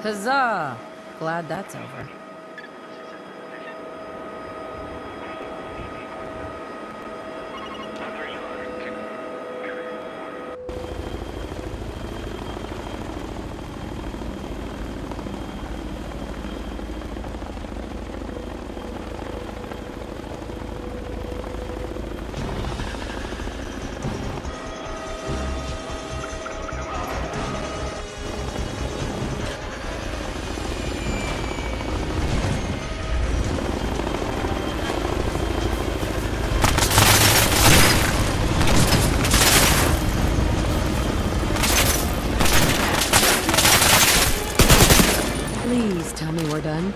Huzzah! Glad that's over. Please tell me we're done.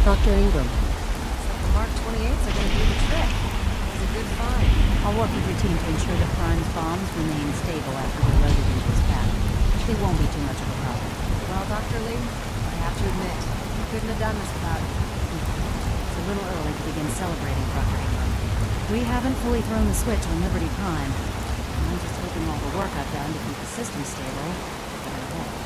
Dr. Ingram. The Mark 28s are going to do the trick. It's a good find. I'll work with your team to ensure that Prime's bombs remain stable after they're loaded into his pack. They won't be too much of a problem. Well, Dr. Lee, I have to admit, we couldn't have done this without you. It's a little early to begin celebrating, Dr. Ingram. We haven't fully thrown the switch on Liberty Prime. I'm just hoping all the work I've done to keep the system stable will help.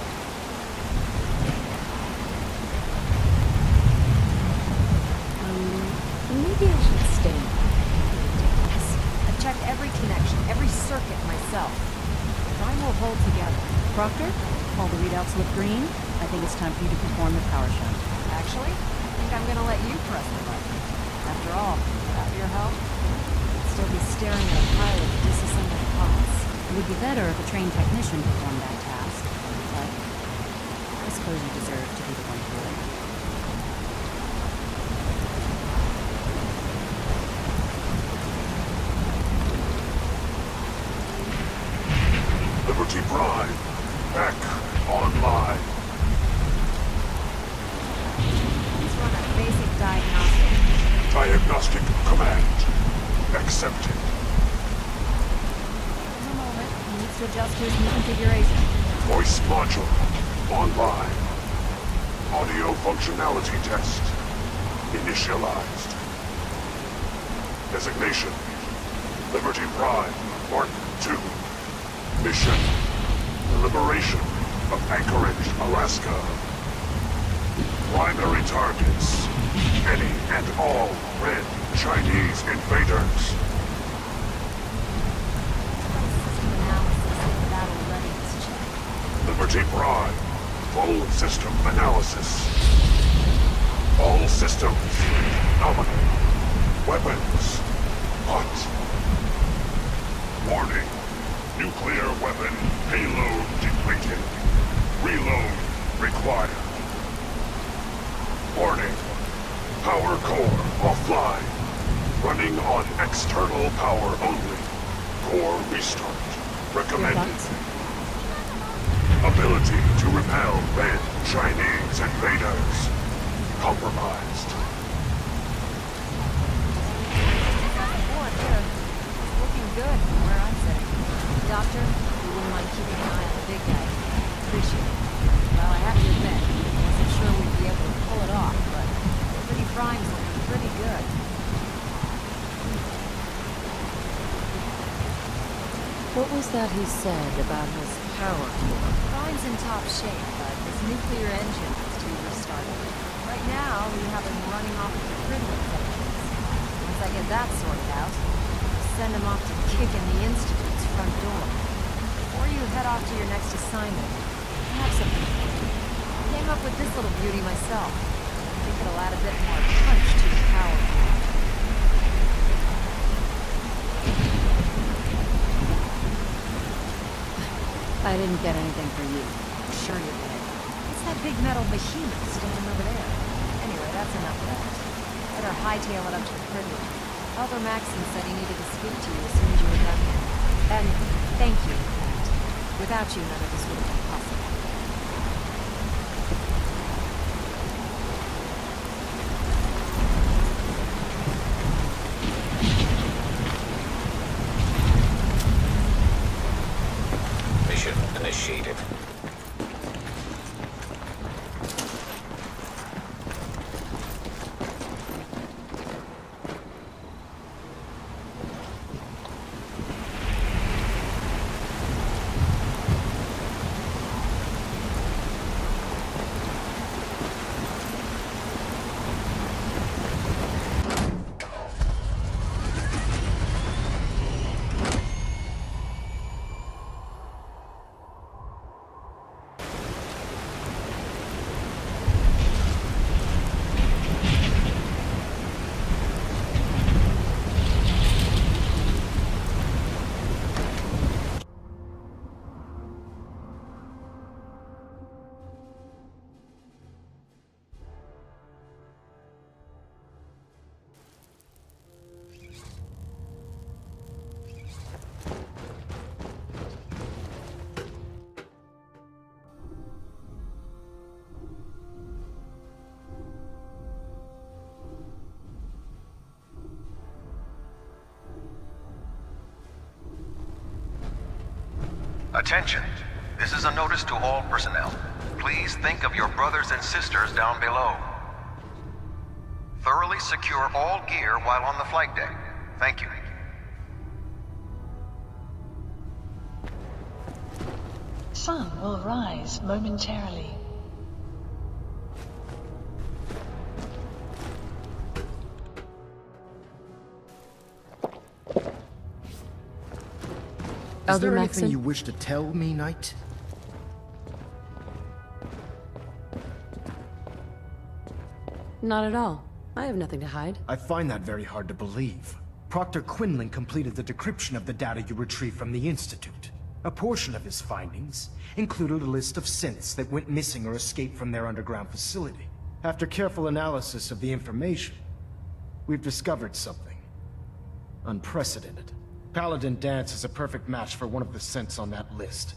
Maybe I should stay. Yes. I've checked every connection, every circuit myself. Prime will hold together. Proctor, all the readouts look green. I think it's time for you to perform the power shunt. Actually, I think I'm going to let you press the button. After all, without your help, I'd still be staring at a pile of disassembled parts. It would be better if a trained technician performed that task, but I suppose you deserve to be the one to do it. Liberty Prime, back online. Let's run a basic diagnostic. Diagnostic command accepted. In a moment, he needs to adjust to his new configuration. Voice module online. Audio functionality test initialized. Designation: Liberty Prime Mark II. Mission: the liberation of Anchorage, Alaska. Primary targets: any and all red Chinese invaders. System analysis and battle readiness check. Liberty Prime, full system analysis. All systems nominal. Weapons hot. Warning: nuclear weapon payload depleted. Reload required. Warning. Power core offline. Running on external power only. Core restart. Recommended. Earbuds? Ability to repel red Chinese invaders. Compromised. Board here. It's looking good from where I'm sitting. Doctor, you wouldn't mind keeping an eye on the big guy. Appreciate it. Well, I have to admit, I wasn't sure we'd be able to pull it off, but Liberty Prime's looking pretty good. What was that he said about his power core? Prime's in top shape, but his nuclear engine is to be restarted. Right now, we have him running off of the critical sections. Once I get that sorted out, I'll send him off to kick in the Institute's front door. Before you head off to your next assignment, I have something for you. I came up with this little beauty myself. I think it'll add a bit more punch to the power core. I didn't get anything for you. Sure you did. It's that big metal behemoth standing over there. Anyway, that's enough of that. Better hightail it up to the critical. Elder Maxon said he needed to speak to you as soon as you were done here. And thank you for that. Without you, none of this would have been possible. Mission initiated. Attention. This is a notice to all personnel. Please think of your brothers and sisters down below. Thoroughly secure all gear while on the flight deck. Thank you. Sun will rise momentarily. Is Elder there Maxon? anything you wish to tell me, Knight? Not at all. I have nothing to hide. I find that very hard to believe. Proctor Quinlan completed the decryption of the data you retrieved from the Institute. A portion of his findings included a list of synths that went missing or escaped from their underground facility. After careful analysis of the information, we've discovered something unprecedented. Paladin Dance is a perfect match for one of the synths on that list.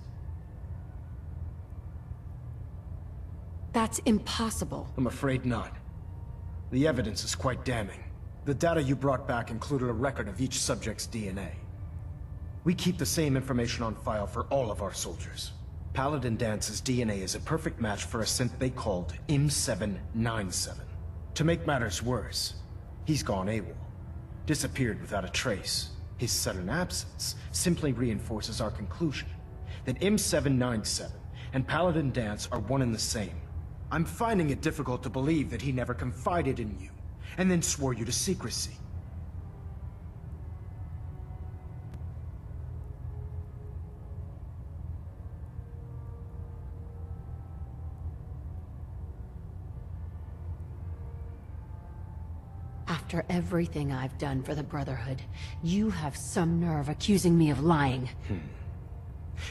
That's impossible. I'm afraid not. The evidence is quite damning. The data you brought back included a record of each subject's DNA. We keep the same information on file for all of our soldiers. Paladin Dance's DNA is a perfect match for a synth they called M797. To make matters worse, he's gone AWOL. Disappeared without a trace. His sudden absence simply reinforces our conclusion that M797 and Paladin Dance are one and the same. I'm finding it difficult to believe that he never confided in you, and then swore you to secrecy. After everything I've done for the Brotherhood, you have some nerve accusing me of lying.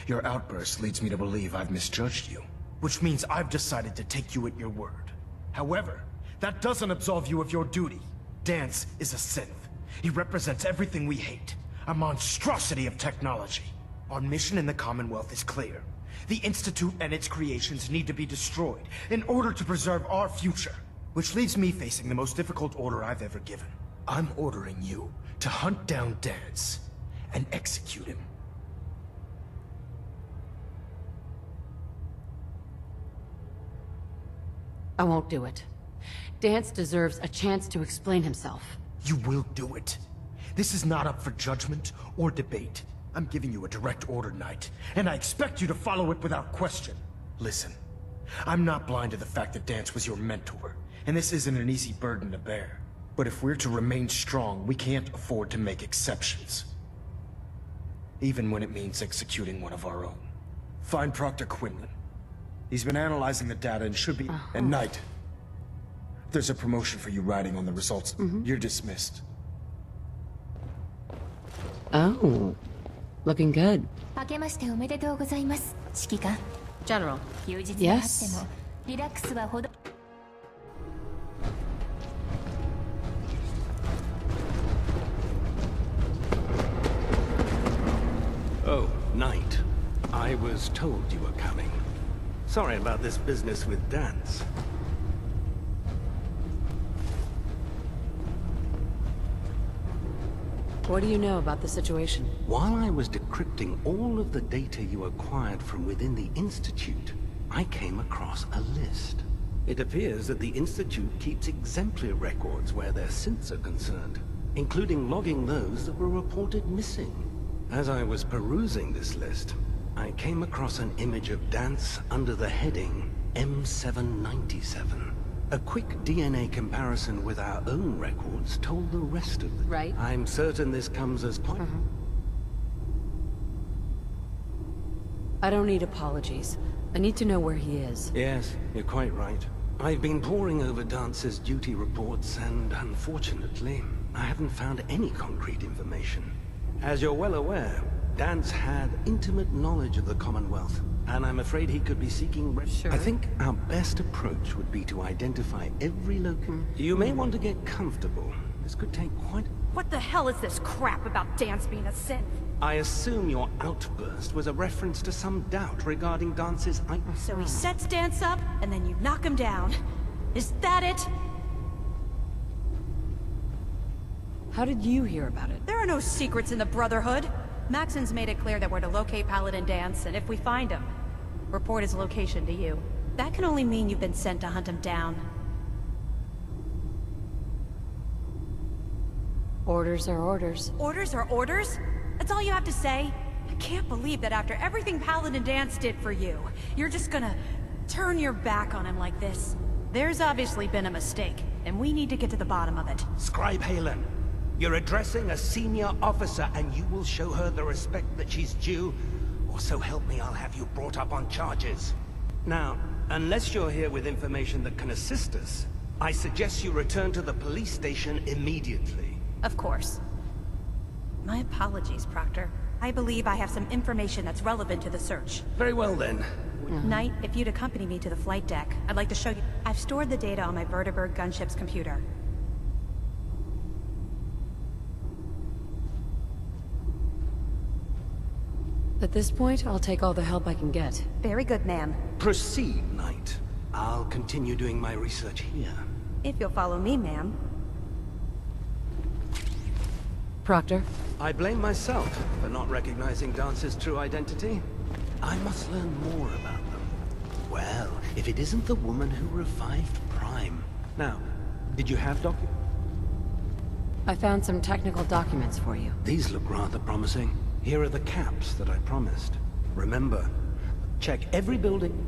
Your outburst leads me to believe I've misjudged you, which means I've decided to take you at your word. However, That doesn't absolve you of your duty. Dance is a synth. He represents everything we hate. A monstrosity of technology. Our mission in the Commonwealth is clear. The Institute and its creations need to be destroyed in order to preserve our future. Which leaves me facing the most difficult order I've ever given. I'm ordering you to hunt down Dance and execute him. I won't do it. Dance deserves a chance to explain himself. You will do it. This is not up for judgment or debate. I'm giving you a direct order, Knight, and I expect you to follow it without question. Listen, I'm not blind to the fact that Dance was your mentor, and this isn't an easy burden to bear. But if we're to remain strong, we can't afford to make exceptions. Even when it means executing one of our own. Find Proctor Quinlan. He's been analyzing the data and should be... And Knight, there's a promotion for you riding on the results. You're dismissed. Oh, looking good. General. Yes? Oh, Knight. I was told you were coming. Sorry about this business with Dance. What do you know about the situation? While I was decrypting all of the data you acquired from within the Institute, I came across a list. It appears that the Institute keeps exemplary records where their synths are concerned, including logging those that were reported missing. As I was perusing this list, I came across an image of Dance under the heading M797. A quick DNA comparison with our own records told the rest of it. Right. I'm certain this comes as quite... I don't need apologies. I need to know where he is. Yes, you're quite right. I've been poring over Dance's duty reports, and unfortunately, I haven't found any concrete information. As you're well aware, Dance had intimate knowledge of the Commonwealth, and I'm afraid he could be seeking... Sure. I think our best approach would be to identify every location. You may want to get comfortable. This could take quite... What the hell is this crap about Dance being a synth? I assume your outburst was a reference to some doubt regarding Dance's... So he sets Dance up, and then you knock him down. Is that it? How did you hear about it? There are no secrets in the Brotherhood. Maxon's made it clear that we're to locate Paladin Dance, and if we find him, report his location to you. That can only mean you've been sent to hunt him down. Orders are orders. Orders are orders? That's all you have to say? I can't believe that after everything Paladin Dance did for you, you're just gonna turn your back on him like this. There's obviously been a mistake, and we need to get to the bottom of it. Scribe Halen, you're addressing a senior officer, and you will show her the respect that she's due, or so help me, I'll have you brought up on charges. Now, unless you're here with information that can assist us, I suggest you return to the police station immediately. Of course. My apologies, Proctor. I believe I have some information that's relevant to the search. Very well then. Knight, if you'd accompany me to the flight deck, I'd like to show you... I've stored the data on my Vertibird gunship's computer. At this point, I'll take all the help I can get. Very good, ma'am. Proceed, Knight. I'll continue doing my research here. If you'll follow me, ma'am. Proctor? I blame myself for not recognizing Dance's true identity. I must learn more about them. Well, if it isn't the woman who revived Prime. Now, did you have I found some technical documents for you. These look rather promising. Here are the caps that I promised. Remember, check every building.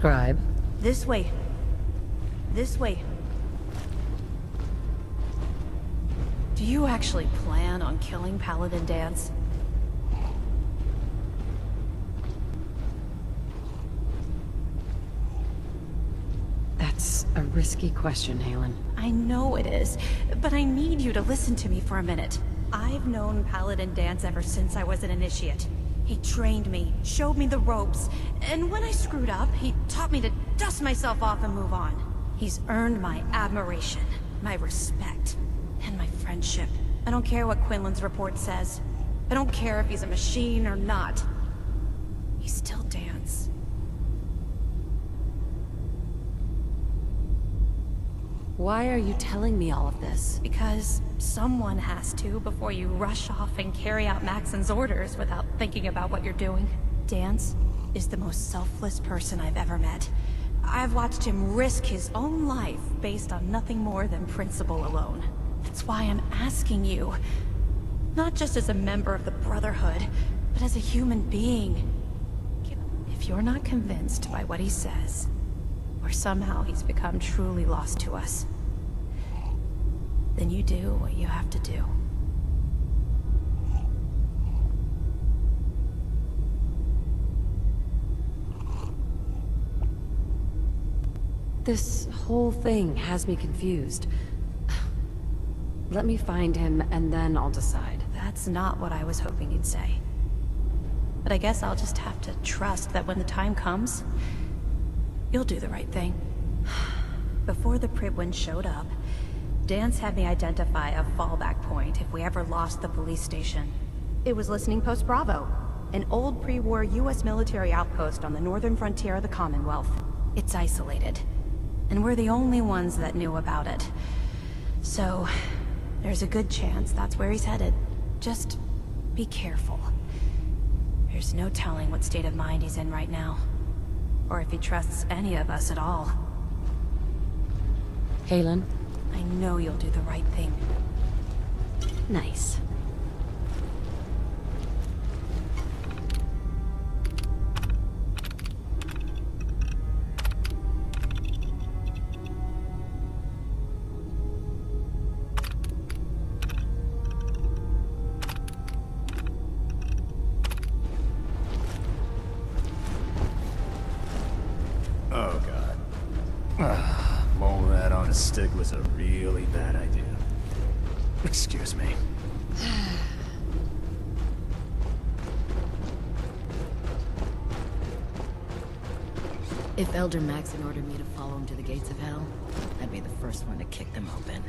Describe. This way. This way. Do you actually plan on killing Paladin Dance? That's a risky question, Halen. I know it is, but I need you to listen to me for a minute. I've known Paladin Dance ever since I was an initiate. He trained me, showed me the ropes, and when I screwed up, he taught me to dust myself off and move on. He's earned my admiration, my respect, and my friendship. I don't care what Quinlan's report says. I don't care if he's a machine or not. He's still Dance. Why are you telling me all of this? Because someone has to before you rush off and carry out Maxon's orders without thinking about what you're doing. Dance is the most selfless person I've ever met. I've watched him risk his own life based on nothing more than principle alone. That's why I'm asking you, not just as a member of the Brotherhood, but as a human being. If you're not convinced by what he says, or somehow he's become truly lost to us, then you do what you have to do. This whole thing has me confused. Let me find him, and then I'll decide. That's not what I was hoping you'd say. But I guess I'll just have to trust that when the time comes, you'll do the right thing. Before the Pribwin showed up, Dance had me identify a fallback point if we ever lost the police station. It was Listening Post Bravo, an old pre-war US military outpost on the northern frontier of the Commonwealth. It's isolated, and we're the only ones that knew about it. So, there's a good chance that's where he's headed. Just be careful. There's no telling what state of mind he's in right now, or if he trusts any of us at all. Halen? I know you'll do the right thing. Nice. Oh god. Mole rat on a stick was a really bad idea. Excuse me. If Elder Maxon ordered me to follow him to the gates of hell, I'd be the first one to kick them open.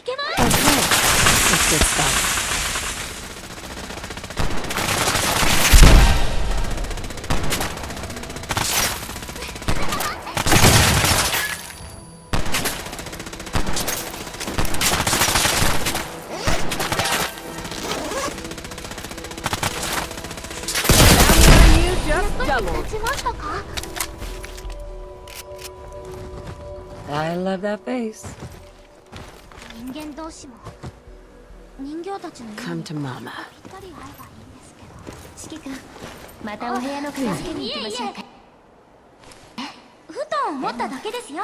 Okay, let's get started. I love that face. Come to mama. 四季君、またお部屋の片付けに行きましょうか。布団を持っただけですよ。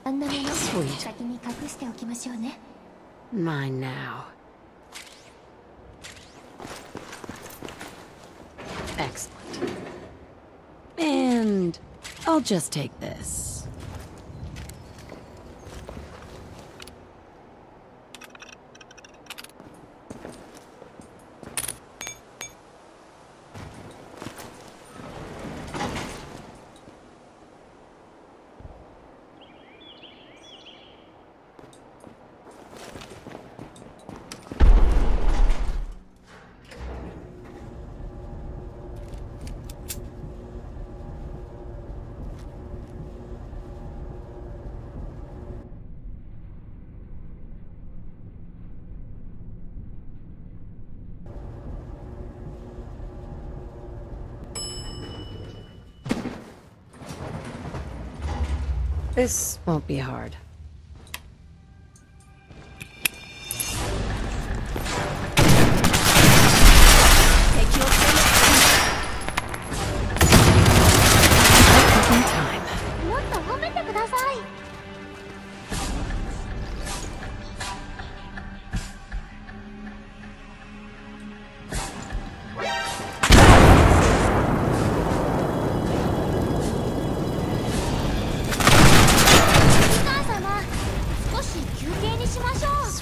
あんなもの先に隠しておきましょうね。Mine now. Excellent. And I'll just take this. This won't be hard. Time. もっと褒めてください。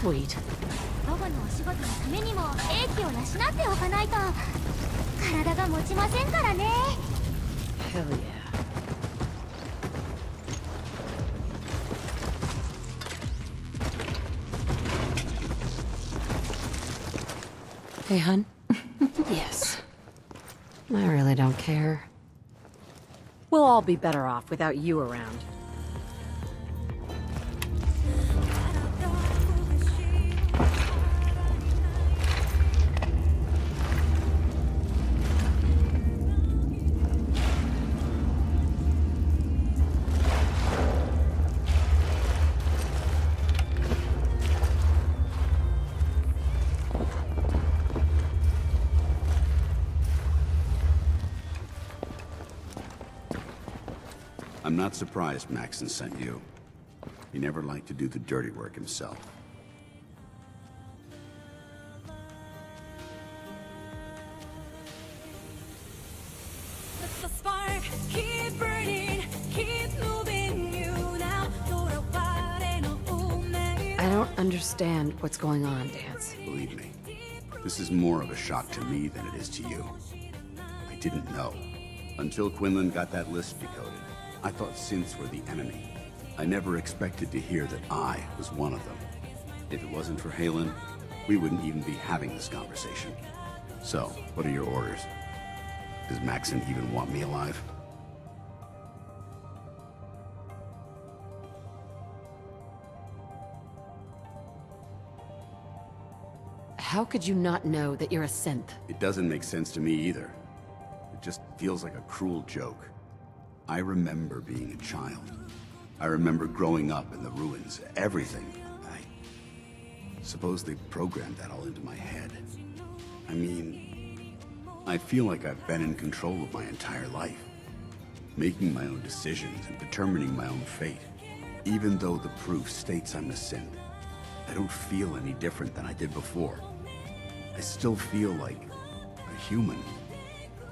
Sweet. 午後のお仕事のためにも英気を養っておかないと体が持ちませんからね。 Hell yeah. Hey, hun? Yes. I really don't care. We'll all be better off without you around. I'm not surprised Maxon sent you. He never liked to do the dirty work himself. The spark, keep burning, keep moving you now. I don't understand what's going on, Dance. Believe me, this is more of a shock to me than it is to you. I didn't know. Until Quinlan got that list decoded, I thought synths were the enemy. I never expected to hear that I was one of them. If it wasn't for Halen, we wouldn't even be having this conversation. So, what are your orders? Does Maxon even want me alive? How could you not know that you're a synth? It doesn't make sense to me either. It just feels like a cruel joke. I remember being a child. I remember growing up in the ruins, everything. I suppose they programmed that all into my head. I mean, I feel like I've been in control of my entire life, making my own decisions and determining my own fate. Even though the proof states I'm a synth, I don't feel any different than I did before. I still feel like a human.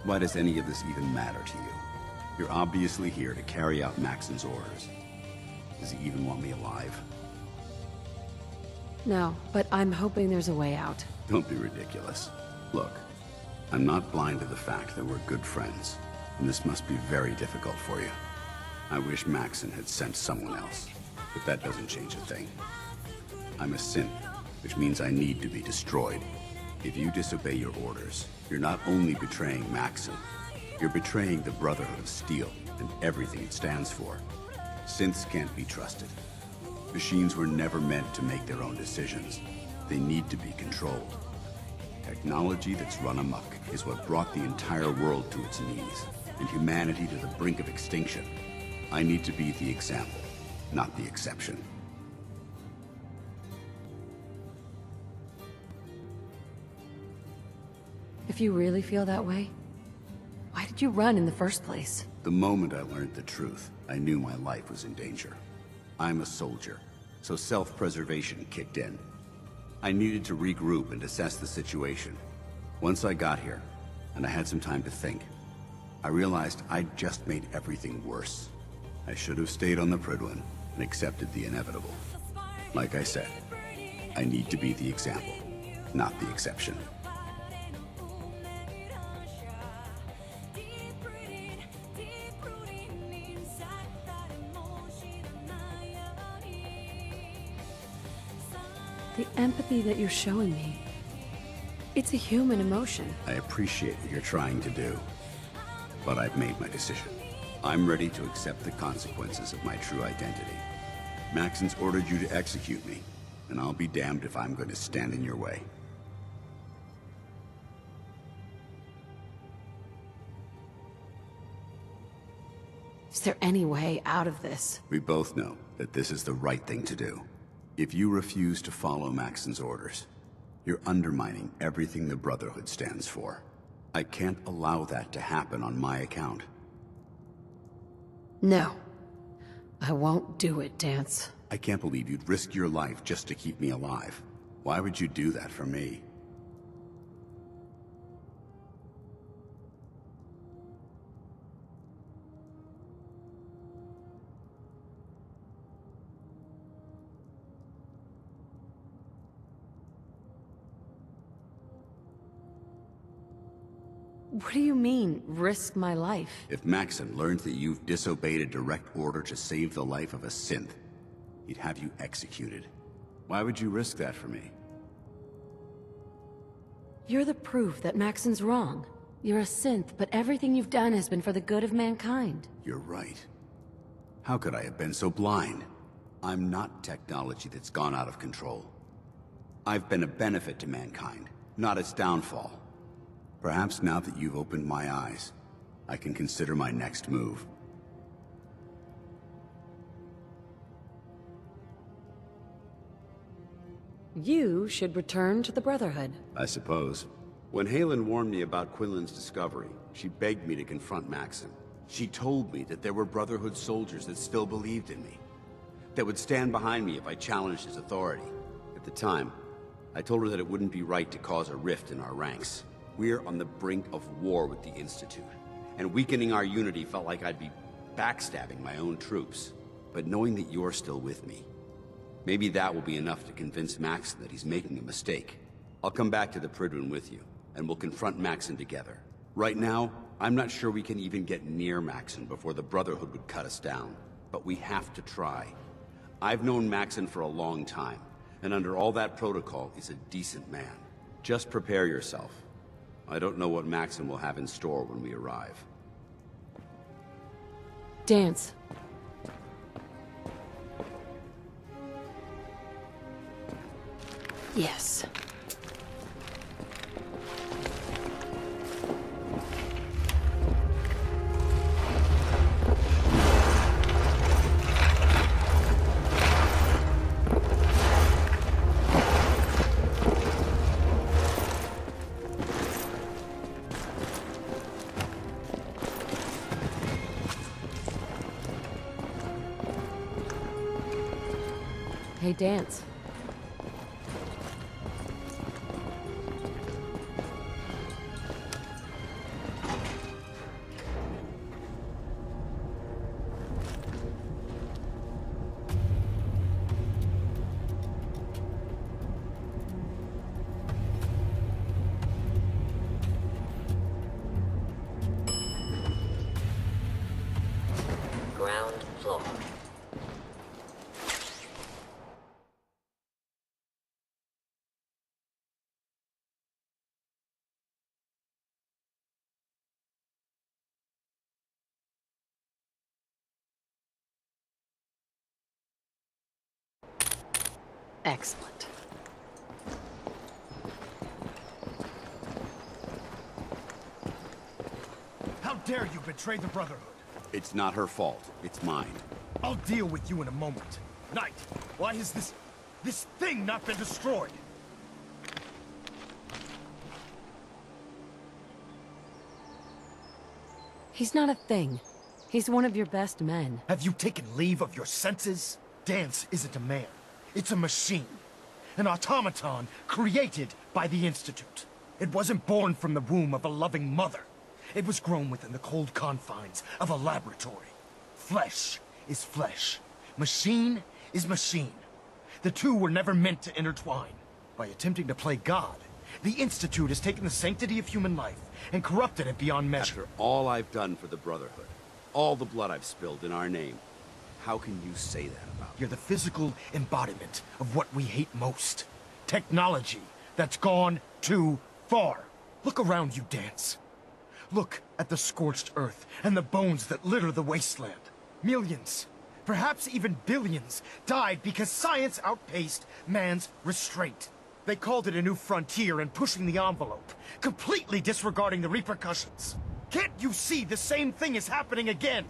Why does any of this even matter to you? You're obviously here to carry out Maxon's orders. Does he even want me alive? No, but I'm hoping there's a way out. Don't be ridiculous. Look, I'm not blind to the fact that we're good friends, and this must be very difficult for you. I wish Maxon had sent someone else, but that doesn't change a thing. I'm a synth, which means I need to be destroyed. If you disobey your orders, you're not only betraying Maxon, you're betraying the Brotherhood of Steel and everything it stands for. Synths can't be trusted. Machines were never meant to make their own decisions. They need to be controlled. Technology that's run amok is what brought the entire world to its knees. and humanity to the brink of extinction. I need to be the example, not the exception. If you really feel that way, why did you run in the first place? The moment I learned the truth, I knew my life was in danger. I'm a soldier, so self-preservation kicked in. I needed to regroup and assess the situation. Once I got here, and I had some time to think, I realized I'd just made everything worse. I should have stayed on the Prydwen and accepted the inevitable. Like I said, I need to be the example, not the exception. The empathy that you're showing me, it's a human emotion. I appreciate what you're trying to do, but I've made my decision. I'm ready to accept the consequences of my true identity. Maxon's ordered you to execute me, and I'll be damned if I'm going to stand in your way. Is there any way out of this? We both know that this is the right thing to do. If you refuse to follow Maxon's orders, you're undermining everything the Brotherhood stands for. I can't allow that to happen on my account. No. I won't do it, Dance. I can't believe you'd risk your life just to keep me alive. Why would you do that for me? What do you mean, risk my life? If Maxon learns that you've disobeyed a direct order to save the life of a synth, he'd have you executed. Why would you risk that for me? You're the proof that Maxon's wrong. You're a synth, but everything you've done has been for the good of mankind. You're right. How could I have been so blind? I'm not technology that's gone out of control. I've been a benefit to mankind, not its downfall. Perhaps now that you've opened my eyes, I can consider my next move. You should return to the Brotherhood. I suppose. When Halen warned me about Quinlan's discovery, she begged me to confront Maxon. She told me that there were Brotherhood soldiers that still believed in me, that would stand behind me if I challenged his authority. At the time, I told her that it wouldn't be right to cause a rift in our ranks. We're on the brink of war with the Institute, and weakening our unity felt like I'd be backstabbing my own troops. But knowing that you're still with me, maybe that will be enough to convince Maxon that he's making a mistake. I'll come back to the Prydwen with you, and we'll confront Maxon together. Right now, I'm not sure we can even get near Maxon before the Brotherhood would cut us down. But we have to try. I've known Maxon for a long time, and under all that protocol, is a decent man. Just prepare yourself. I don't know what Maxon will have in store when we arrive. Dance. Yes. Hey, Dance. Ground floor. Excellent. How dare you betray the Brotherhood? It's not her fault. It's mine. I'll deal with you in a moment. Knight, why has this thing not been destroyed? He's not a thing. He's one of your best men. Have you taken leave of your senses? Dance isn't a man. It's a machine. An automaton created by the Institute. It wasn't born from the womb of a loving mother. It was grown within the cold confines of a laboratory. Flesh is flesh. Machine is machine. The two were never meant to intertwine. By attempting to play God, the Institute has taken the sanctity of human life and corrupted it beyond measure. After all I've done for the Brotherhood, all the blood I've spilled in our name, how can you say that about me? You're the physical embodiment of what we hate most. Technology that's gone too far. Look around you, Dance. Look at the scorched earth and the bones that litter the wasteland. Millions, perhaps even billions, died because science outpaced man's restraint. They called it a new frontier and pushing the envelope, completely disregarding the repercussions. Can't you see the same thing is happening again?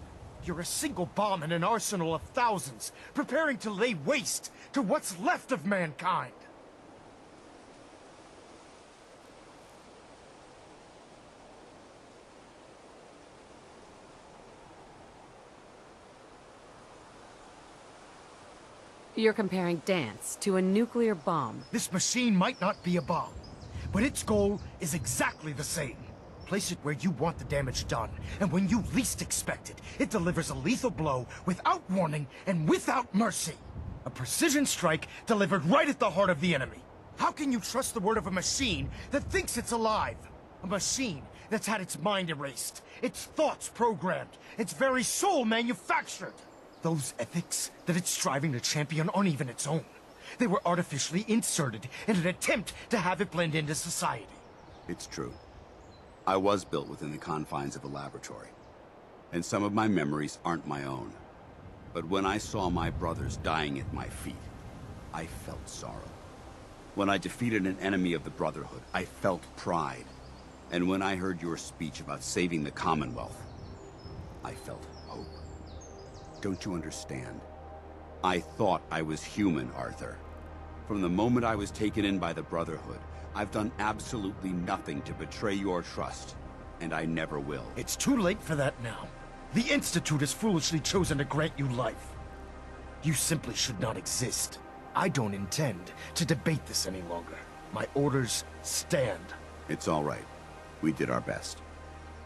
You're a single bomb in an arsenal of thousands, preparing to lay waste to what's left of mankind. You're comparing Dance to a nuclear bomb. This machine might not be a bomb, but its goal is exactly the same. Place it where you want the damage done, and when you least expect it, it delivers a lethal blow without warning and without mercy. A precision strike delivered right at the heart of the enemy. How can you trust the word of a machine that thinks it's alive? A machine that's had its mind erased, its thoughts programmed, its very soul manufactured. Those ethics that it's striving to champion aren't even its own. They were artificially inserted in an attempt to have it blend into society. It's true. I was built within the confines of a laboratory, and some of my memories aren't my own. But when I saw my brothers dying at my feet, I felt sorrow. When I defeated an enemy of the Brotherhood, I felt pride. And when I heard your speech about saving the Commonwealth, I felt hope. Don't you understand? I thought I was human, Arthur. From the moment I was taken in by the Brotherhood, I've done absolutely nothing to betray your trust, and I never will. It's too late for that now. The Institute has foolishly chosen to grant you life. You simply should not exist. I don't intend to debate this any longer. My orders stand. It's all right. We did our best.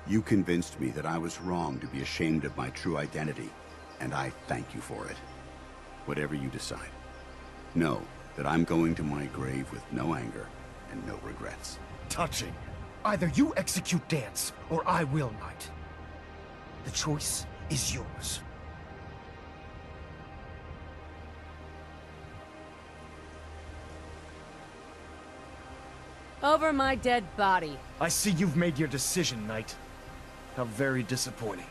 You convinced me that I was wrong to be ashamed of my true identity, and I thank you for it. Whatever you decide, know that I'm going to my grave with no anger and no regrets. Touching. Either you execute Dance, or I will, Knight. The choice is yours. Over my dead body. I see you've made your decision, Knight. How very disappointing.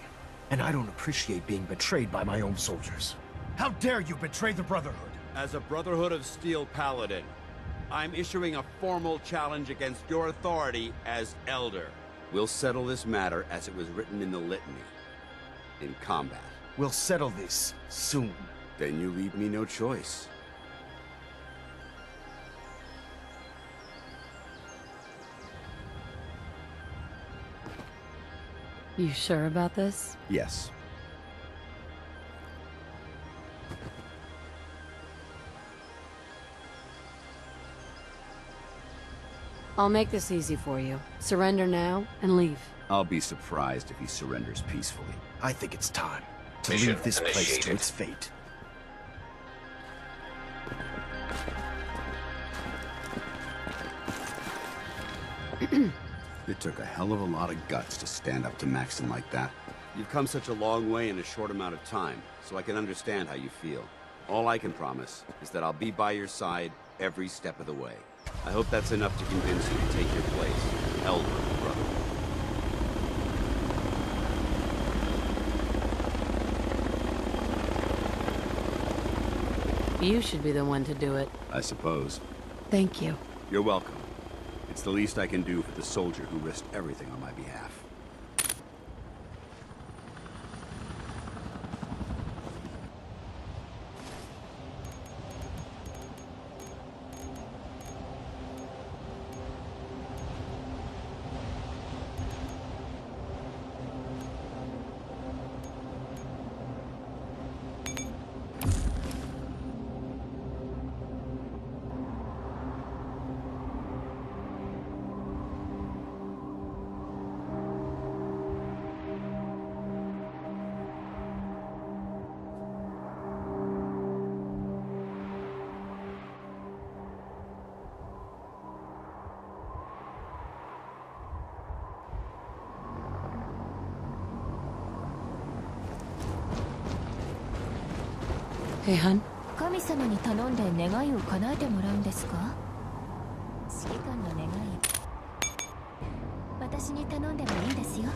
And I don't appreciate being betrayed by my own soldiers. How dare you betray the Brotherhood? As a Brotherhood of Steel Paladin, I'm issuing a formal challenge against your authority as Elder. We'll settle this matter as it was written in the litany. In combat. We'll settle this soon. Then you leave me no choice. You sure about this? Yes. I'll make this easy for you. Surrender now and leave. I'll be surprised if he surrenders peacefully. I think it's time to Mission leave this place initiated. to its fate. It took a hell of a lot of guts to stand up to Maxton like that. You've come such a long way in a short amount of time, so I can understand how you feel. All I can promise is that I'll be by your side every step of the way. I hope that's enough to convince you to take your place, Elder of the Brotherhood. You should be the one to do it. I suppose. Thank you. You're welcome. It's the least I can do for the soldier who risked everything on my behalf. Hey, hun. 神様に頼んで願いを叶えてもらうんですか？指揮官の願い、私に頼んでもいいですよ。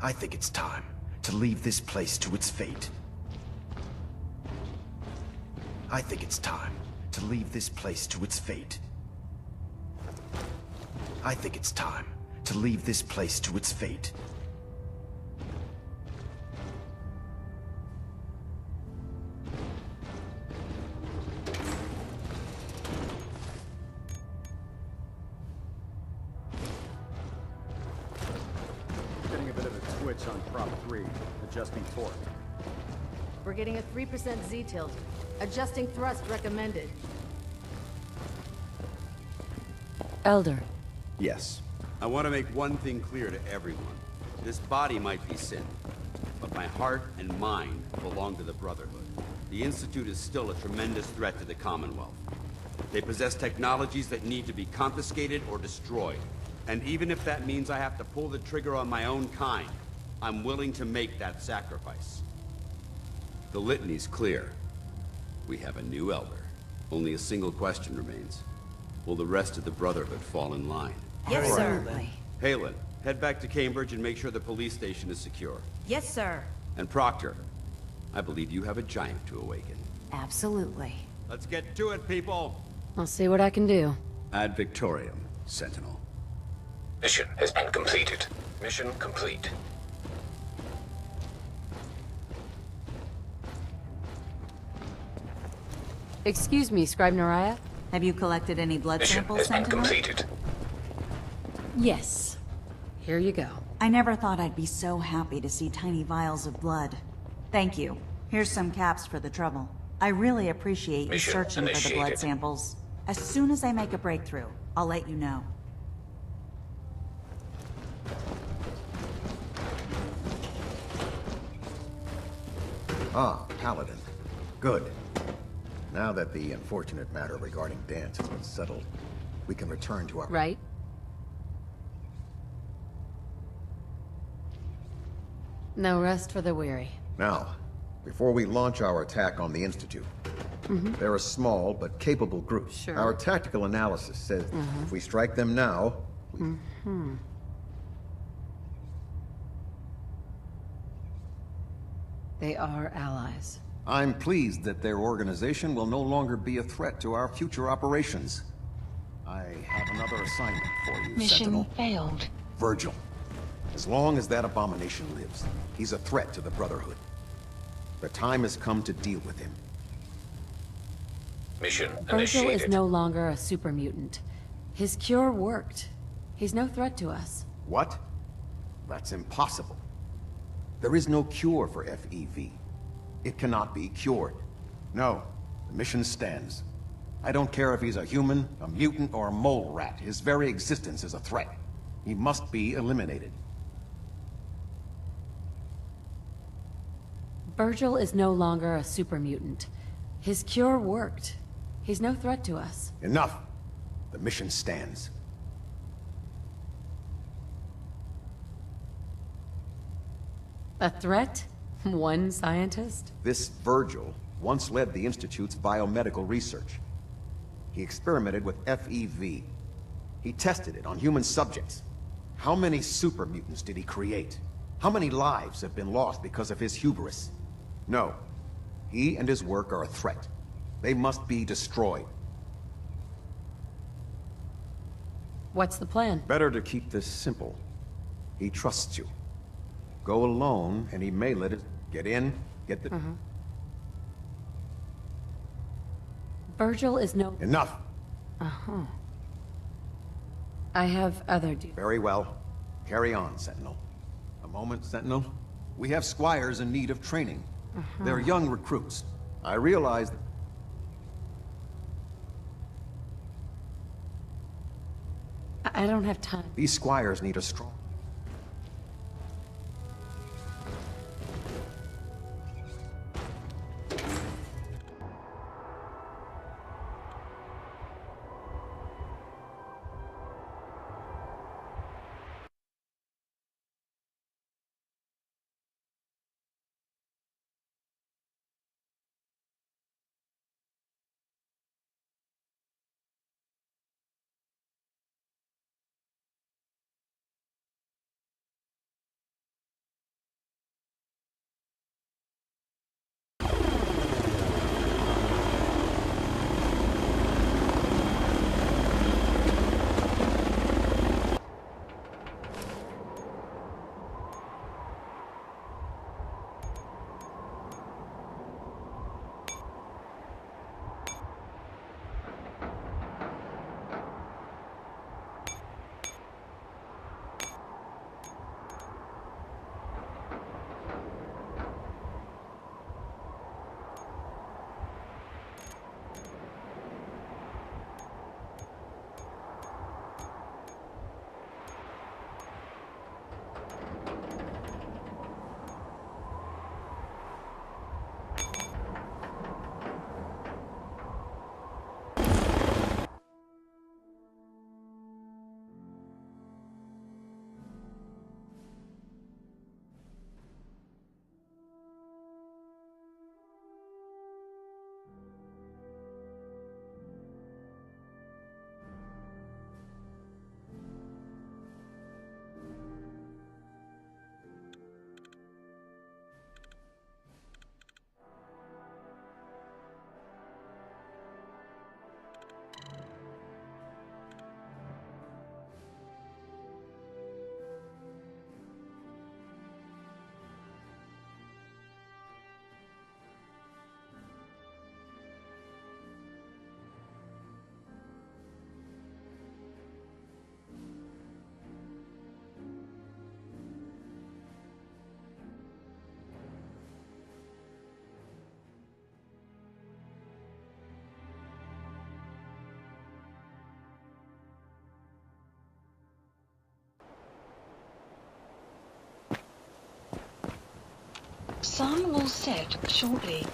I think it's time to leave this place to its fate. I think it's time to leave this place to its fate. I think it's time to leave this place to its fate. Getting a bit of a twitch on prop 3, adjusting torque. We're getting a 3% Z-tilt. Adjusting thrust recommended. Elder. Yes. I want to make one thing clear to everyone. This body might be sin, but my heart and mind belong to the Brotherhood. The Institute is still a tremendous threat to the Commonwealth. They possess technologies that need to be confiscated or destroyed. And even if that means I have to pull the trigger on my own kind, I'm willing to make that sacrifice. The litany's clear. We have a new elder. Only a single question remains. Will the rest of the Brotherhood fall in line? Yes, sir. Halen, head back to Cambridge and make sure the police station is secure. Yes, sir. And Proctor, I believe you have a giant to awaken. Absolutely. Let's get to it, people! I'll see what I can do. Ad Victoriam, Sentinel. Mission has been completed. Mission complete. Excuse me, Scribe Naraya? Have you collected any blood Mission samples, has been Sentinel? completed. Yes. Here you go. I never thought I'd be so happy to see tiny vials of blood. Thank you. Here's some caps for the trouble. I really appreciate you Mission searching for the blood initiated. samples. As soon as I make a breakthrough, I'll let you know. Ah, Paladin. Good. Now that the unfortunate matter regarding Dance has been settled, we can return to our... Right? No rest for the weary. Now, before we launch our attack on the Institute, they're a small but capable group. Sure. Our tactical analysis says if we strike them now, They are allies. I'm pleased that their organization will no longer be a threat to our future operations. I have another assignment for you, Mission Sentinel. failed. Virgil. As long as that abomination lives, he's a threat to the Brotherhood. The time has come to deal with him. Mission Virgil initiated. is no longer a super mutant. His cure worked. He's no threat to us. What? That's impossible. There is no cure for FEV. It cannot be cured. No, the mission stands. I don't care if he's a human, a mutant, or a mole rat. His very existence is a threat. He must be eliminated. Virgil is no longer a super mutant. His cure worked. He's no threat to us. Enough! The mission stands. A threat? One scientist? This Virgil once led the Institute's biomedical research. He experimented with FEV. He tested it on human subjects. How many super mutants did he create? How many lives have been lost because of his hubris? No. He and his work are a threat. They must be destroyed. What's the plan? Better to keep this simple. He trusts you. Go alone, and he may let it get in, get the... Virgil is no... Enough! I have other duties. Very well. Carry on, Sentinel. A moment, Sentinel. We have squires in need of training. They're young recruits. I realize... I don't have time. These squires need a strong... Sun will set shortly.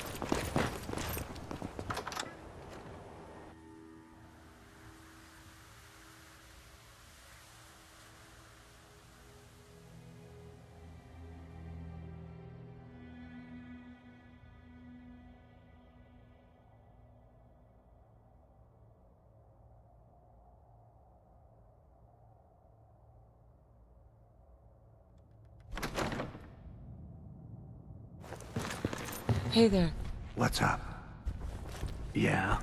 Hey there. What's up? Yeah?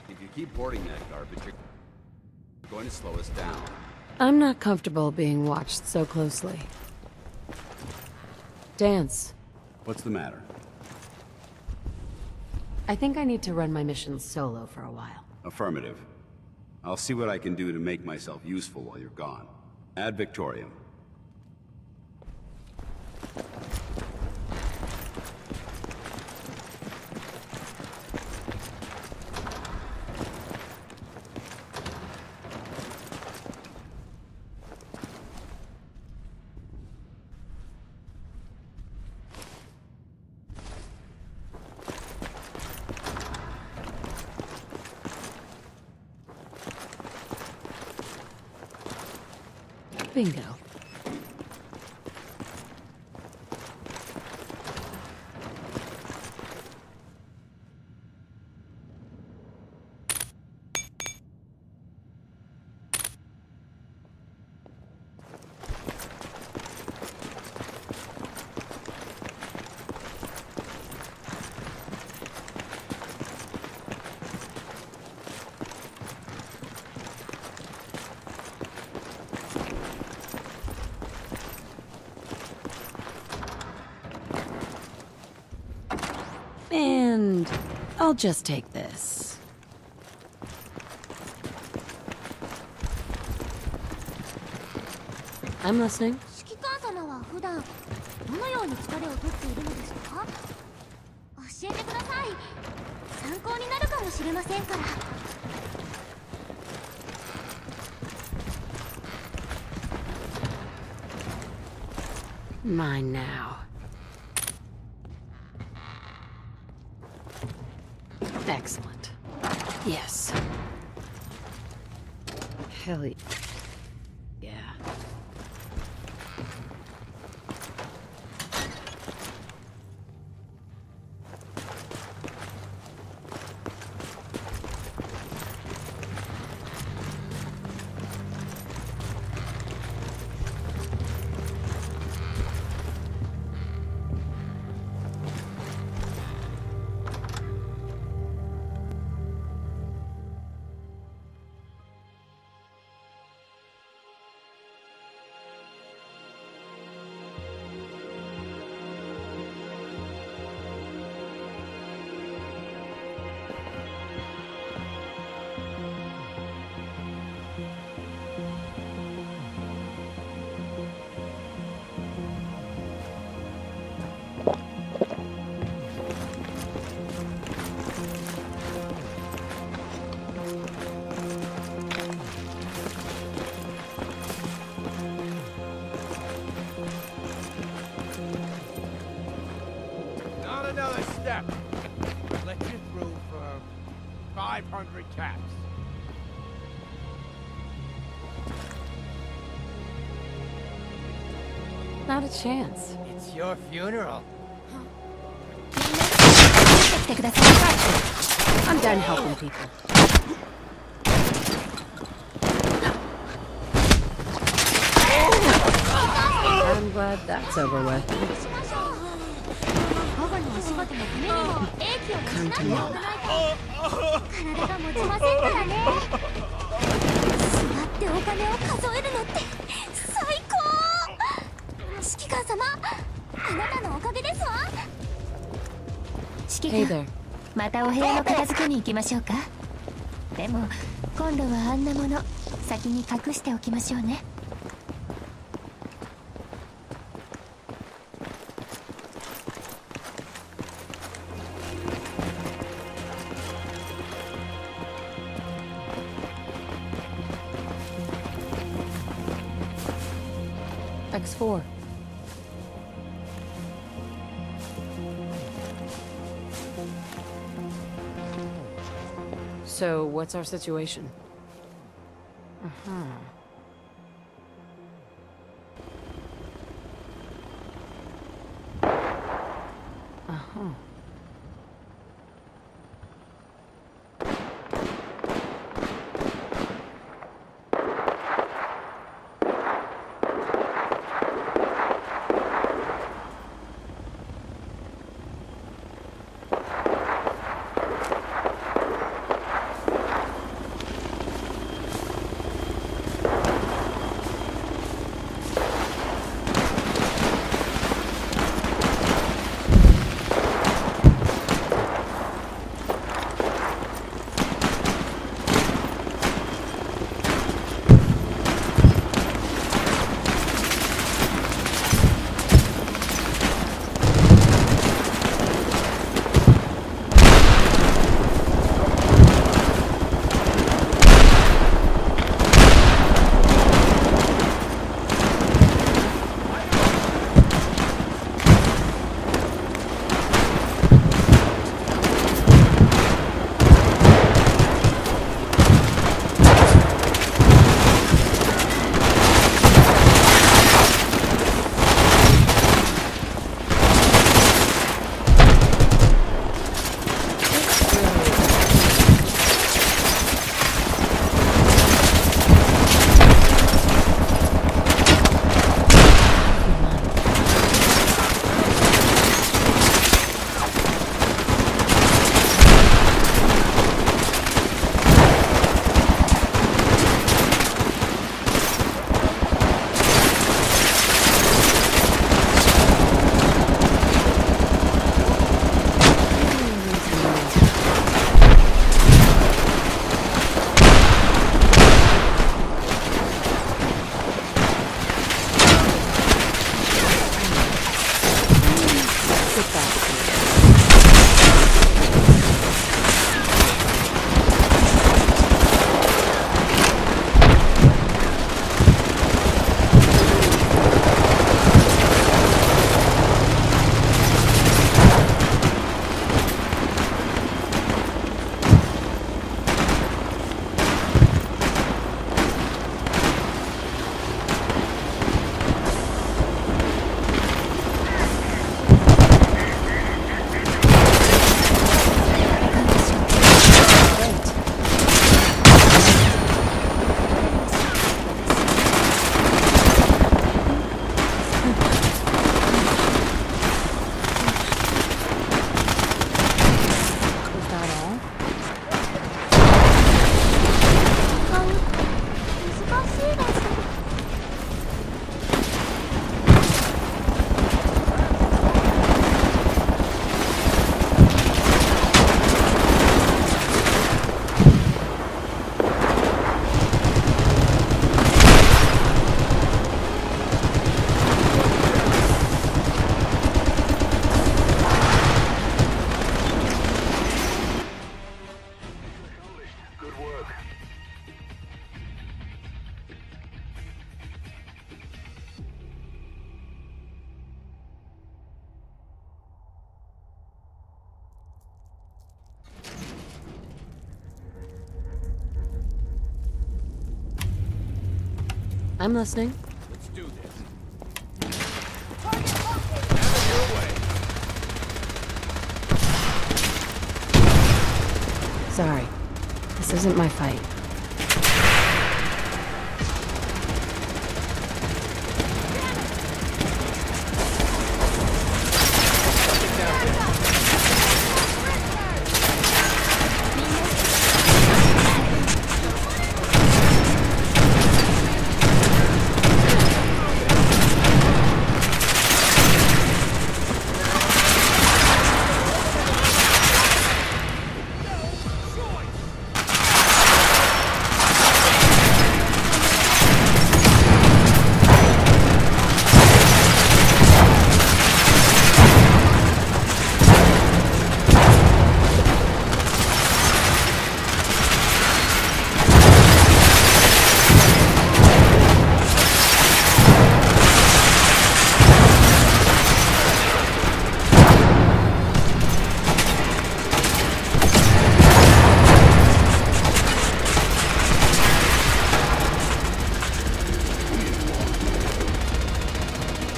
If you keep boarding that garbage, you're going to slow us down. I'm not comfortable being watched so closely. Dance. What's the matter? I think I need to run my mission solo for a while. Affirmative. I'll see what I can do to make myself useful while you're gone. Ad Victoriam. Bingo. And I'll just take this. I'm listening. 指揮官様は普段どのように疲れをとっているのですか？教えてください。参考にもしれませんから。 Mine now. Excellent. Yes. Hell yeah. Not another step. Let you through for 500 caps. Not a chance. It's your funeral. I'm done helping people. I'm glad that's over with. 午後のお仕事のためにも英気を養っておかないと体が持ちませんからね。座ってお金を数えるのって最高。指揮官様、あなたのおかげですわ。指揮官、またお部屋の片付けに行きましょうか。でも今度はあんなもの先に隠しておきましょうね。X4. So, what's our situation? I'm listening. Let's do this. Have it your way. Sorry. This isn't my fight.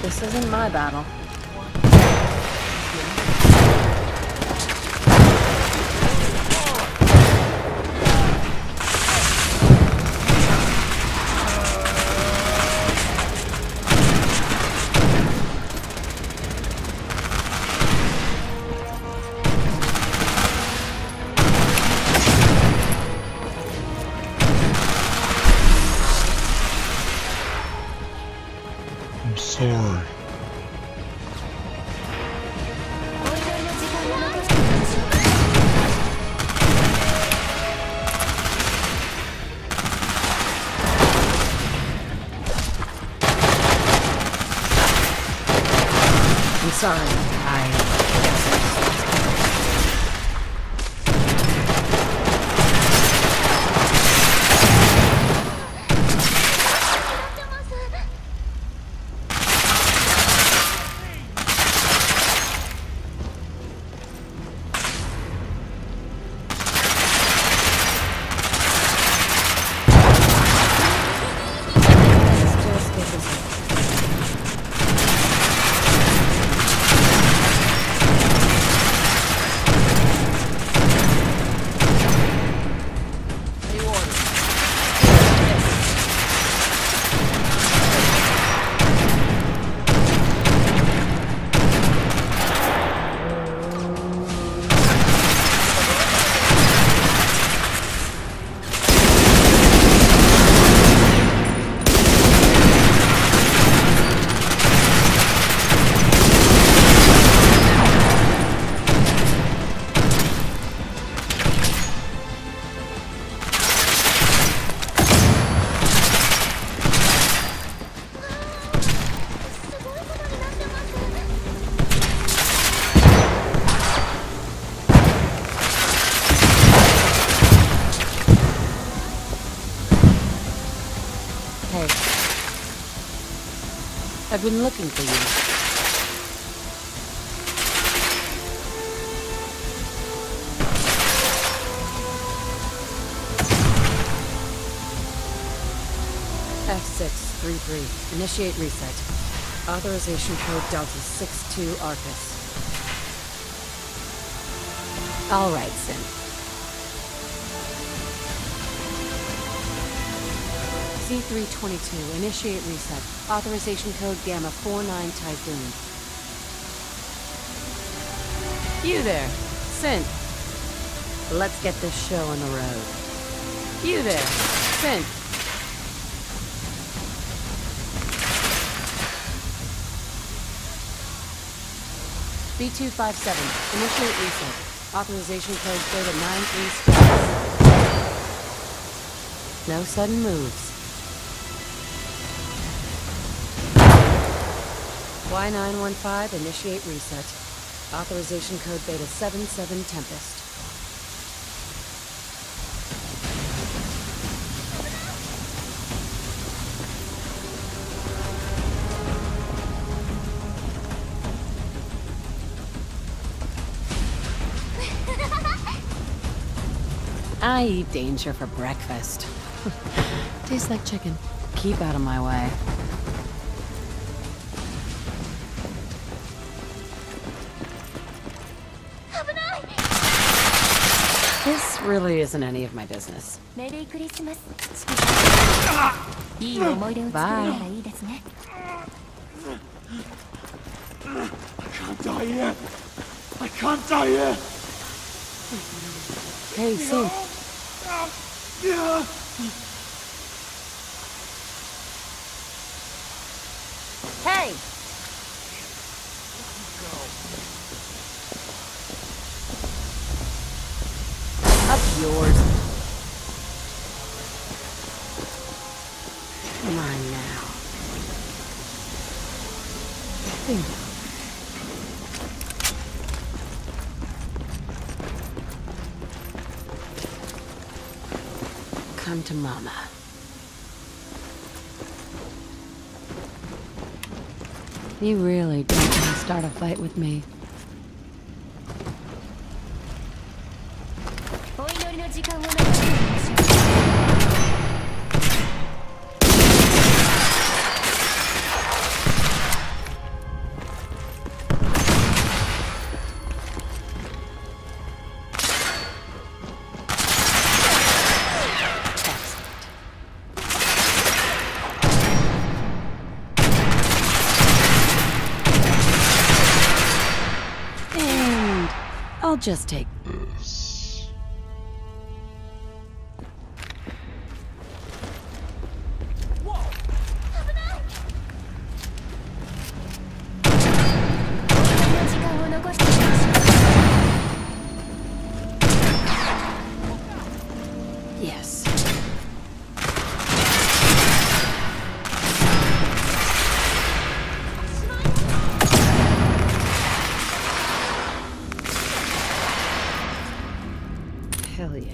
This isn't my battle. I'm sorry. I'm sorry. Hey. I've been looking for you. F633. Initiate reset. Authorization code Delta 62 Arcus. All right, Sin. C322. Initiate reset. Authorization code Gamma 49 Typhoon. You there, Sin. Let's get this show on the road. You there, Sin. B257. Initiate reset. Authorization code Beta 93 status. No sudden moves. Y915, initiate reset. Authorization code Beta 77 Tempest. I eat danger for breakfast. Tastes like chicken. keep out of my way. This really isn't any of my business. メリークリスマス。いい思い出を作れたらいいですね。I can't die here. I can't die here. Hey, Sim. Hey! Up yours. Come on now. Bingo. Come to Mama. You really don't want to start a fight with me. お祈りの時間を流してみましょう。I'll just take this. Yes. Hell yeah.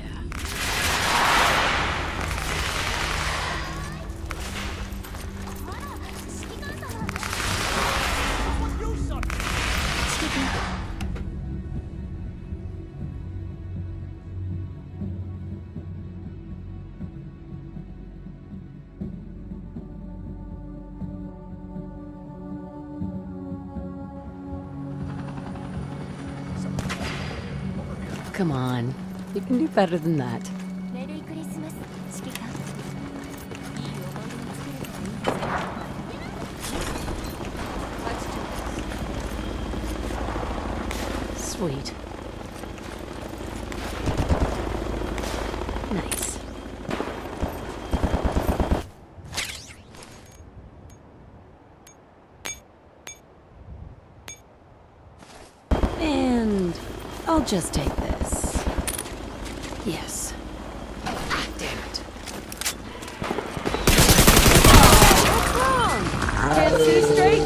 Come on. You can do better than that. メリークリスマス。指揮官。いい思い出を作れたらいいですね。Sweet. Nice. And I'll just take this. Yes. Ah, damn it. What's wrong? Can't see straight?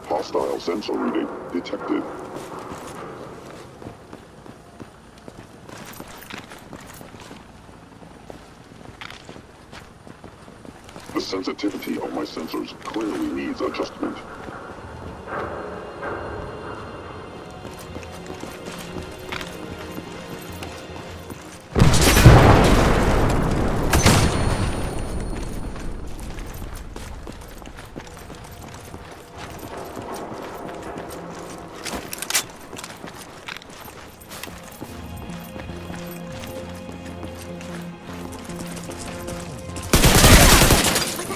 Hostile sensor reading detected. sensitivity of my sensors clearly needs adjustment.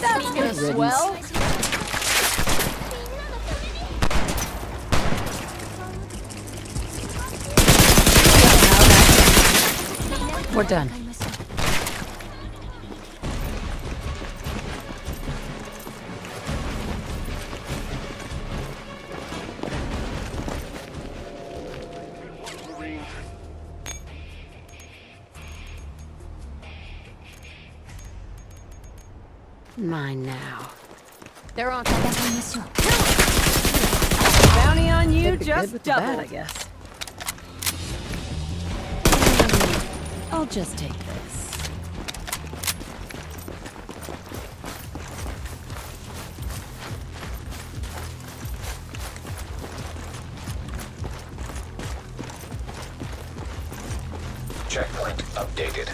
That's gonna swell. We're done. Mine now. They're on. Bounty on you Could be good just with the bad, doubled. I guess. I'll just take this. Checkpoint updated.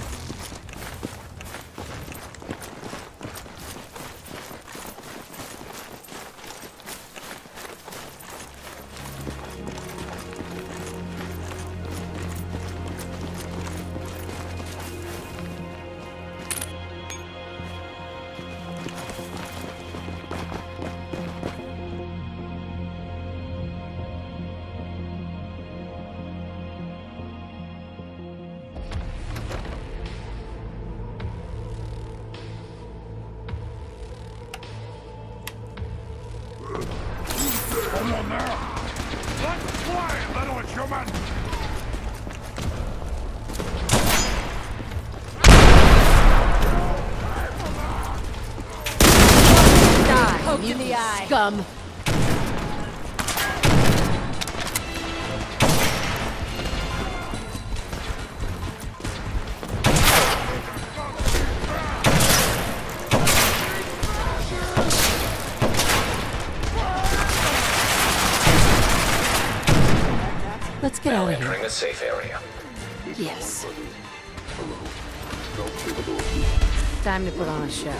Come on now! Let's play, little human! Poke in the eye. Scum. Let's get Now out of here. entering a safe area. Yes. Time to put on a show.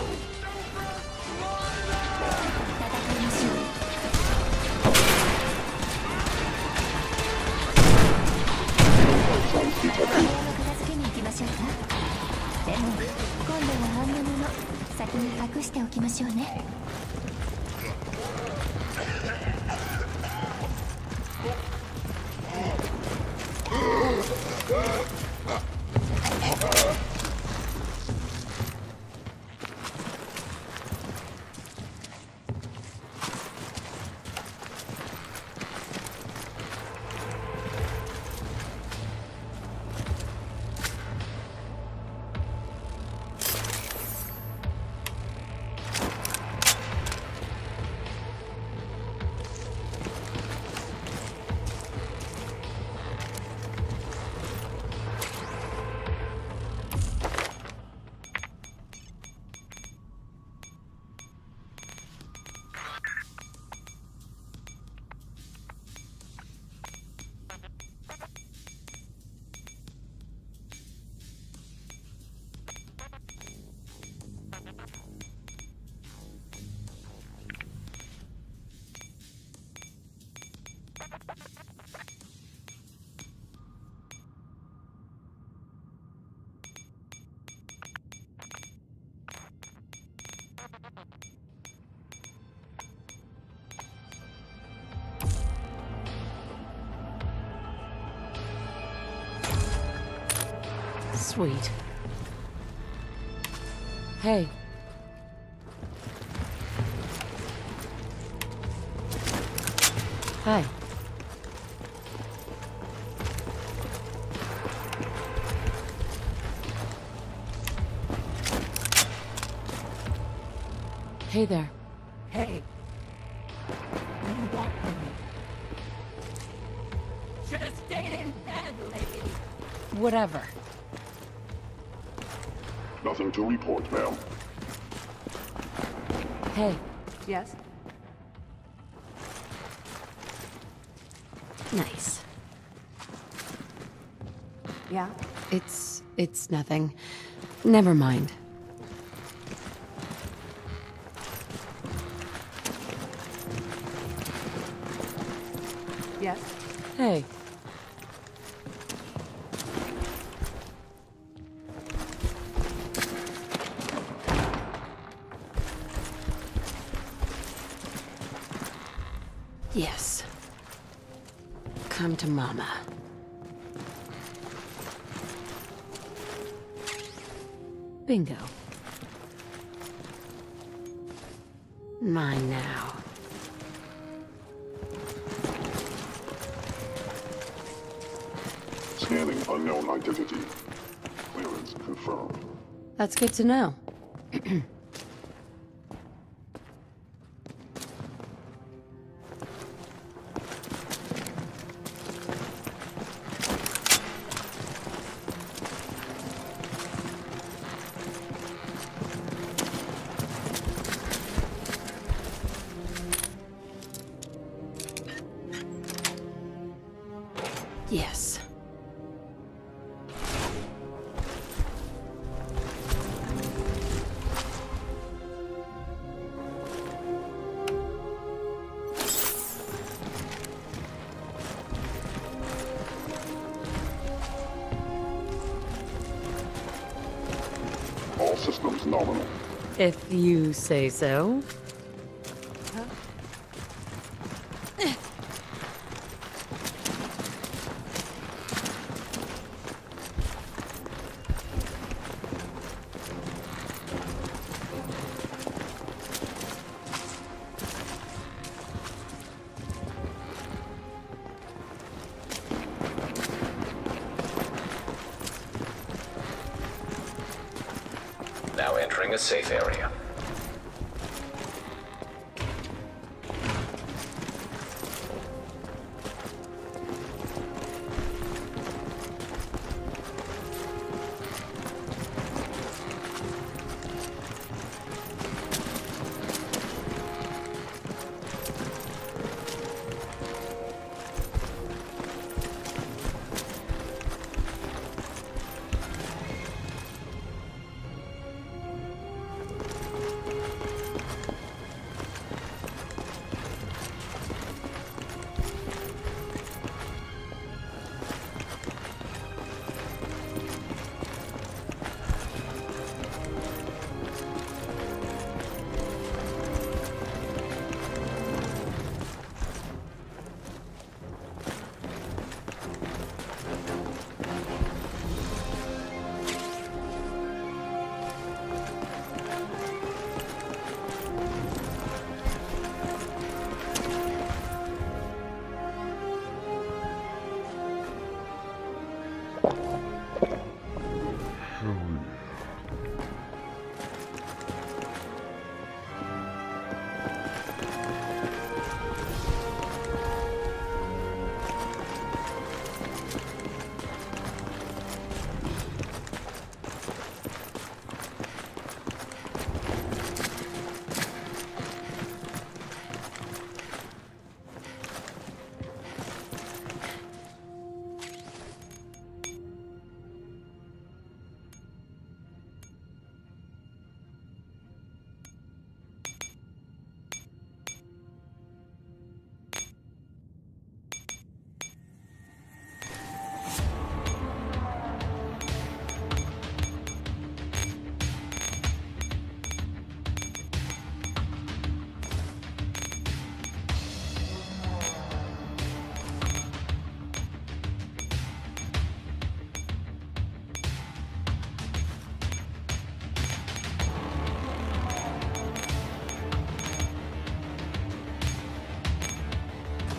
Sweet. Hey. Hi. Hey there. Hey. Should have stayed in bed, lady. Whatever. Nothing to report, ma'am. Hey. Yes? Nice. Yeah? It's nothing. Never mind. Yes? Hey. Yes. Come to Mama. Bingo. Mine now. Scanning unknown identity. Clearance confirmed. That's good to know. Yes. All systems nominal. If you say so. Now entering a safe area.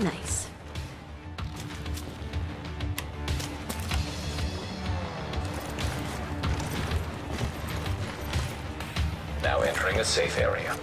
Nice. Now entering a safe area.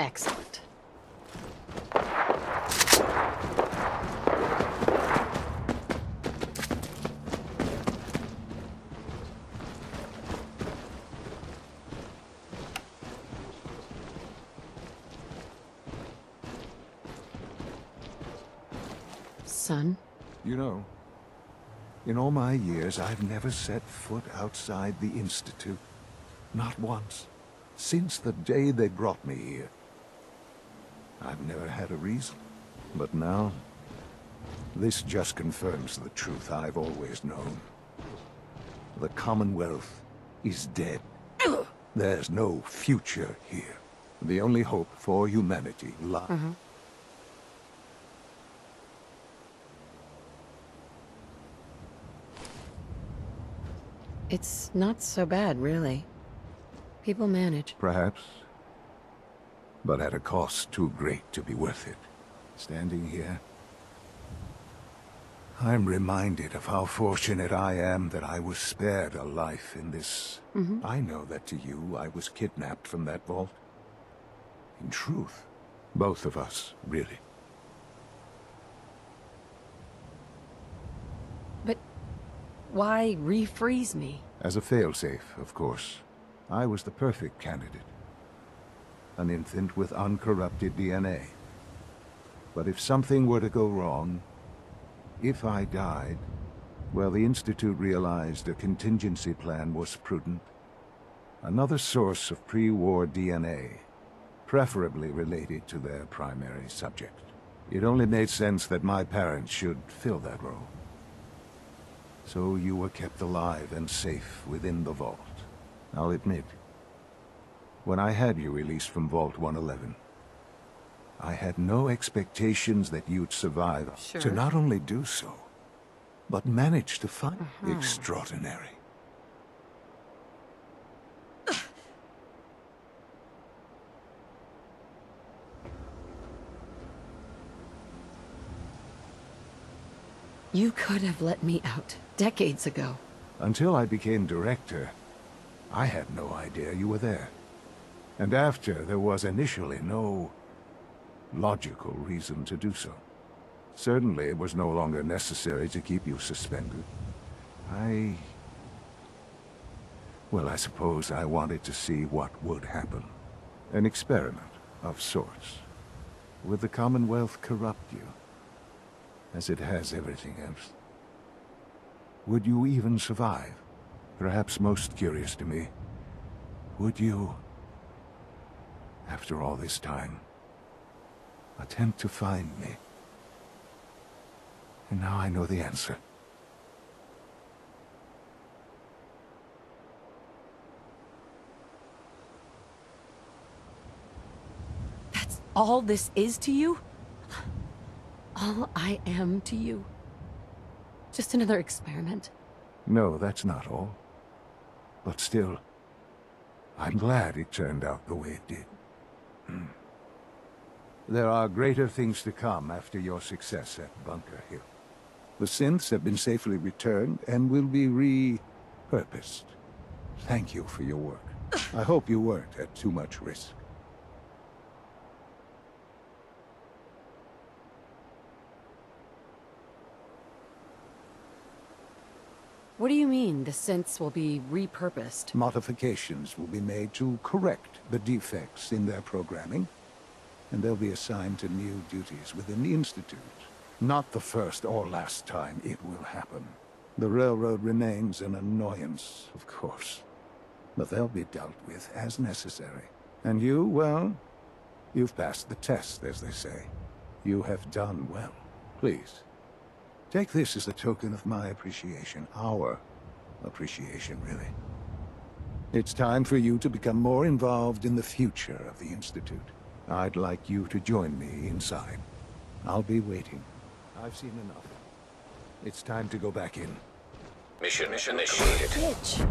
Excellent. Son? You know, in all my years, I've never set foot outside the Institute. Not once. Since the day they brought me here. I've never had a reason. But now, this just confirms the truth I've always known. The Commonwealth is dead. There's no future here. The only hope for humanity lies. It's not so bad, really. People manage. Perhaps. But at a cost too great to be worth it. Standing here, I'm reminded of how fortunate I am that I was spared a life in this. I know that to you, I was kidnapped from that vault. In truth, both of us, really. But why refreeze me? As a failsafe, of course. I was the perfect candidate. An infant with uncorrupted DNA. But if something were to go wrong, if I died, well, the Institute realized a contingency plan was prudent. Another source of pre-war DNA, preferably related to their primary subject. It only made sense that my parents should fill that role. So you were kept alive and safe within the vault. I'll admit, when I had you released from Vault 111, I had no expectations that you'd survive. Sure. To not only do so, but manage to find extraordinary. You could have let me out decades ago. Until I became director, I had no idea you were there. And after, there was initially no logical reason to do so. Certainly, it was no longer necessary to keep you suspended. Well, I suppose I wanted to see what would happen. An experiment of sorts. Would the Commonwealth corrupt you, as it has everything else? Would you even survive? Perhaps most curious to me, would you, after all this time, attempt to find me? And now I know the answer. That's all this is to you? All I am to you? Just another experiment? No, that's not all. But still, I'm glad it turned out the way it did. There are greater things to come after your success at Bunker Hill. The synths have been safely returned and will be repurposed. Thank you for your work. I hope you weren't at too much risk. What do you mean, the synths will be repurposed? Modifications will be made to correct the defects in their programming, and they'll be assigned to new duties within the Institute. Not the first or last time it will happen. The Railroad remains an annoyance, of course, but they'll be dealt with as necessary. And you, well, you've passed the test, as they say. You have done well. Please, take this as a token of my appreciation. Our appreciation, really. It's time for you to become more involved in the future of the Institute. I'd like you to join me inside. I'll be waiting. I've seen enough. It's time to go back in. Mission initiated. Bitch.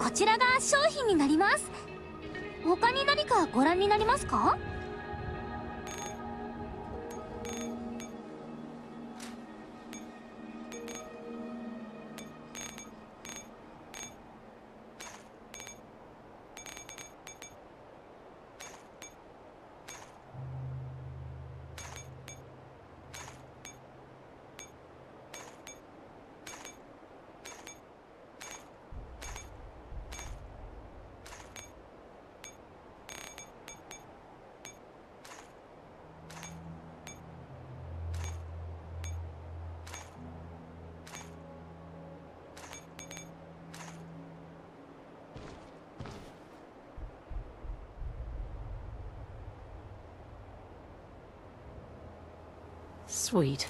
こちらが商品になります。他に何かご覧になりますか？ Sweet.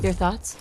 Your thoughts?